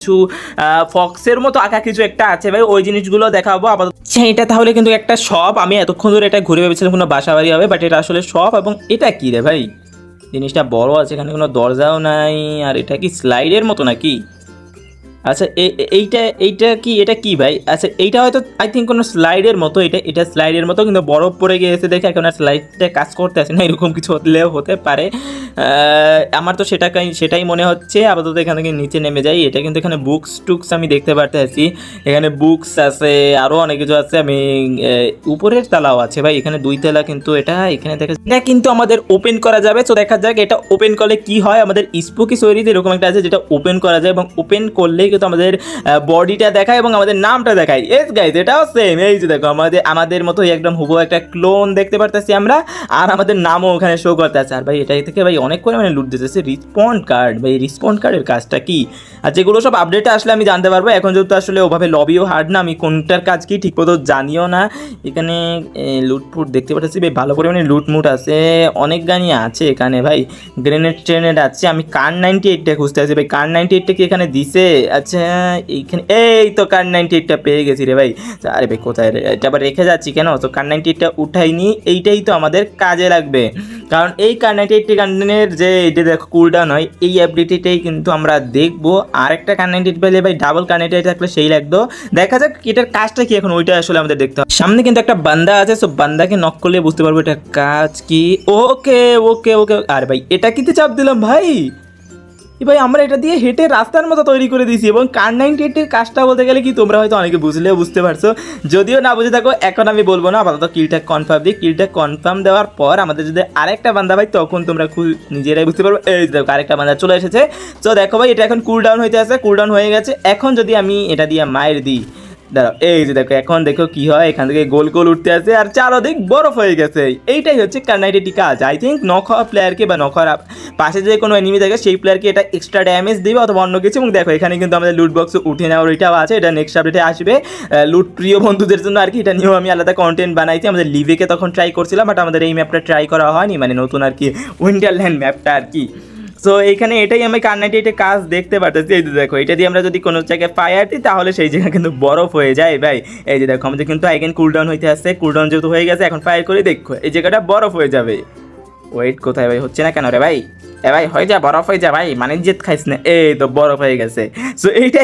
কিছু ফক্সের মতো আঁকা কিছু একটা আছে ভাই, ওই জিনিসগুলো দেখাবো আপাতত। এটা তাহলে কিন্তু একটা শপ, আমি এতক্ষণ ধরে এটা ঘুরে ভেবেছিলাম কোনো বাসা বাড়ি হবে, বাট এটা আসলে শপ। এবং এটা কি রে ভাই, জিনিসটা বড় আছে, এখানে কোনো দরজাও নাই। আর এটা কি স্লাইডের মতো নাকি? আচ্ছা এইটা এইটা কি, এটা কি ভাই? আচ্ছা এইটা হয়তো আই থিঙ্ক কোনো স্লাইডের মতো, এটা স্লাইডের মতো, কিন্তু বরফ পড়ে গিয়েছে দেখে এখন আর স্লাইডটা কাজ করতে আসে না, এরকম কিছু হলেও হতে পারে। আমার তো সেটাই মনে হচ্ছে। আপাতত এখান থেকে নিচে নেমে যাই। এটা কিন্তু এখানে বুকস টুকস আমি দেখতে পারতেছি, এখানে বুকস আছে, আরও অনেক কিছু আছে। আমি উপরের তালাও আছে ভাই, এখানে 2 তালা, কিন্তু এখানে দেখা এটা কিন্তু আমাদের ওপেন করা যাবে। তো দেখা যাক এটা ওপেন করলে কি হয়। আমাদের স্পুকি স্টোরিতে এরকম একটা আছে যেটা ওপেন করা যায়, এবং ওপেন করলেই কিন্তু আমাদের বডিটা দেখায় এবং আমাদের নামটা দেখায়। এস গাইজ, এটাও সেম, এই যে দেখো আমাদের মতোই একদম হুবহু একটা ক্লোন দেখতে পারতেছি আমরা, আর আমাদের নামও ওখানে শো করতেছে। আর ভাই এটাই থেকে ভাই অনেক করে মানে লুট দিতেছে। রিসপন্ড কার্ড, ভাই রিসপন্ড কার্ডের কাজটা কি? আর যেগুলো সব আপডেটে আসলে আমি জানতে পারবো। এখন যেহেতু আসলে ওভাবে লবিও হার্ড না, আমি কোনটার কাজ কি ঠিক মতো জানিও না। এখানে লুটফুট দেখতে পাচ্ছি ভাই, ভালো পরিমাণে লুটমুট আছে, অনেক গানই আছে এখানে ভাই। গ্রেনেড আছে। আমি কার 98টা খুঁজতে আছি ভাই, কার 98টা কি এখানে দিছে? আচ্ছা এইখানে, এই তো কার 98টা পেয়ে গেছি রে ভাই। আরে ভাই কোথায় রে, এটা আবার রেখে যাচ্ছি কেন? তো কার 98টা উঠাইনি, এইটাই তো আমাদের কাজে লাগবে। কারণ এই কার 98 গানের যে এটা দেখো কুলডাউন হয়, এই অ্যাবিলিটিটাই কিন্তু আমরা দেখবো। আরেকটা কার 98 পেলে ভাই ডাবল কার 98 থাকলে সেই লাগতো। দেখা যাক এটার কাজটা কি এখন, ওইটা আসলে আমাদের দেখতে হবে। সামনে কিন্তু একটা বান্দা আছে, সো বান্দাকে নক করলে বুঝতে পারবো এটার কাজ কি। ওকে ওকে ওকে, আরে ভাই এটা কিতে চাপ দিলাম ভাই? ভাই আমরা এটা দিয়ে হেঁটে রাস্তার মতো তৈরি করে দিয়েছি। এবং কার 98-এর কাজটা বলতে গেলে কি, তোমরা হয়তো অনেকে বুঝলেও বুঝতে পারছো, যদিও না বুঝে থাকো এখন আমি বলবো না। আপাতত কিলটা কনফার্ম দিই। কিলটা কনফার্ম দেওয়ার পর আমাদের যদি আরেকটা বান্দা ভাই, তখন তোমরা নিজেরাই বুঝতে পারবো। এই দেখো আরেকটা বান্দা চলে এসেছে। তো দেখো ভাই এটা এখন কুলডাউন হইতে আছে, কুলডাউন হয়ে গেছে। এখন যদি আমি এটা দিয়ে মায়ের দিই, দাঁড়াও, এই যে দেখো এখন দেখো কি হয়, এখান থেকে গোল গোল উঠতে আছে আর চারদিক বরফ হয়ে গেছে। এইটাই হচ্ছে কার 98 কাজ। আই থিঙ্ক নক হওয়া প্লেয়ারকে বা নক হওয়ার পাশে যে কোনো এনিমি থাকে সেই প্লেয়ারকে এটা এক্সট্রা ড্যামেজ দিবে অথবা অন্য কিছু। এবং দেখো এখানে কিন্তু আমাদের লুট বক্স উঠে নেওয়ার ওইটাও আছে, এটা নেক্সট আপডেটে আসবে লুট প্রিয় বন্ধুদের জন্য আর কি। এটা নিয়েও আমি আলাদা কন্টেন্ট বানাইছি। আমাদের লিভেকে তখন ট্রাই করছিলাম, বাট আমাদের এই ম্যাপটা ট্রাই করা হয়নি, মানে নতুন আর কি উইন্টারল্যান্ড ম্যাপটা আর কি। সো এইখানে এটাই আমি কার 98 কাজ দেখতে পারতেছি। এই যে দেখো এটা দিয়ে আমরা যদি কোনো জায়গায় ফায়ার দিই তাহলে সেই জায়গা কিন্তু বরফ হয়ে যায় ভাই। এই যে দেখো আমাদের কিন্তু আইগেন কুলডাউন হইতে আসছে, কুলডাউন যেহেতু হয়ে গেছে এখন ফায়ার করে দেখো এই জায়গাটা বরফ হয়ে যাবে। ওয়েট কোথায় ভাই, হচ্ছে না কেন রে ভাই? এ ভাই হয়ে যা, বরফ হয়ে যা ভাই, মানে জেদ খাইস না। এই তো বরফ হয়ে গেছে। সো এইটাই